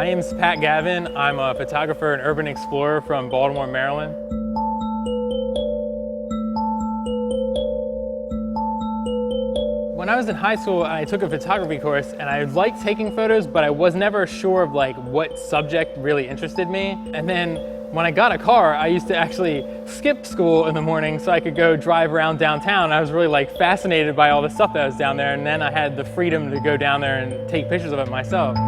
My name is Gavin. I'm a photographer and urban explorer from Baltimore, Maryland. When I was in high school, I took a photography course and I liked taking photos, but I was never sure of what subject really interested me. And then when I got a car, I used to actually skip school in the morning so I could go drive around downtown. I was really fascinated by all the stuff that was down there, and then I had the freedom to go down there and take pictures of it myself.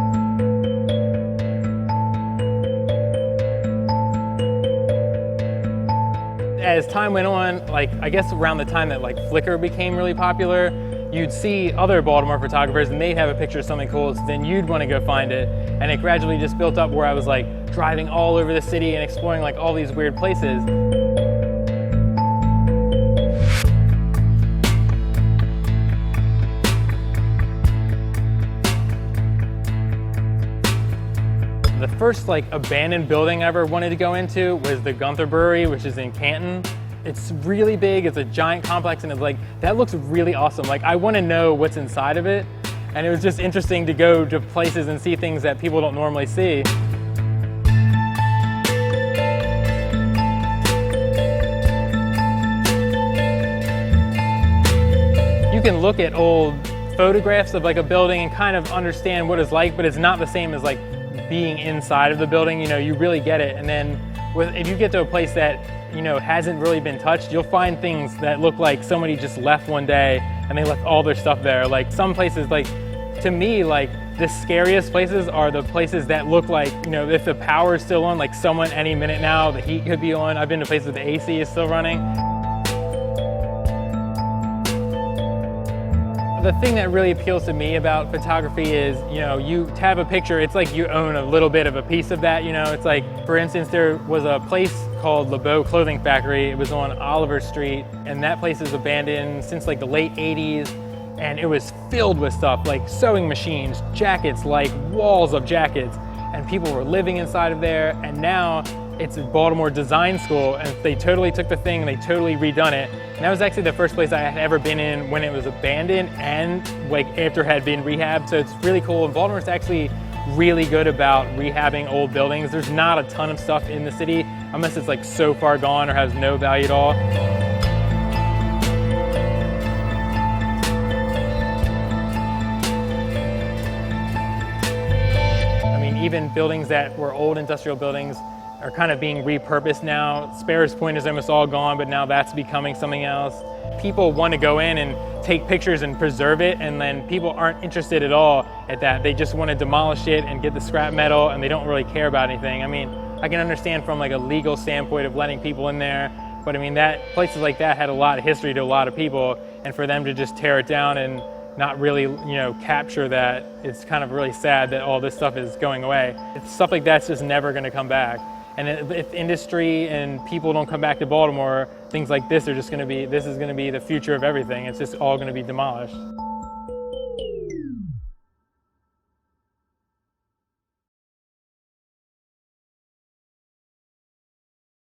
As time went on, I guess around the time that Flickr became really popular, you'd see other Baltimore photographers and they'd have a picture of something cool, so then you'd want to go find it. And it gradually just built up where I was driving all over the city and exploring all these weird places. The first abandoned building I ever wanted to go into was the Gunther Brewery, which is in Canton. It's really big, it's a giant complex, and it's that looks really awesome. I want to know what's inside of it. And it was just interesting to go to places and see things that people don't normally see. You can look at old photographs of a building and kind of understand what it's like, but it's not the same as being inside of the building. You really get it. And then if you get to a place that hasn't really been touched, you'll find things that look like somebody just left one day and they left all their stuff there. Some places, to me, the scariest places are the places that look if the power is still on, someone any minute now, the heat could be on. I've been to places the AC is still running. The thing that really appeals to me about photography is, you have a picture, it's you own a little bit of a piece of that, It's for instance, there was a place called LeBeau Clothing Factory. It was on Oliver Street, and that place is abandoned since the late 80s, and it was filled with stuff sewing machines, jackets, walls of jackets, and people were living inside of there. And now it's a Baltimore design school, and they totally took the thing and they totally redone it. And that was actually the first place I had ever been in when it was abandoned and after it had been rehabbed. So it's really cool. And Baltimore's actually really good about rehabbing old buildings. There's not a ton of stuff in the city unless it's so far gone or has no value at all. I mean, even buildings that were old industrial buildings are kind of being repurposed now. Sparrows Point is almost all gone, but now that's becoming something else. People want to go in and take pictures and preserve it, and then people aren't interested at all at that. They just want to demolish it and get the scrap metal, and they don't really care about anything. I mean, I can understand from a legal standpoint of letting people in there, but I mean, places like that had a lot of history to a lot of people, and for them to just tear it down and not really, capture that, it's kind of really sad that all this stuff is going away. Stuff like that's just never going to come back. And if industry and people don't come back to Baltimore, things like this are just going to be, this is going to be the future of everything. It's just all going to be demolished.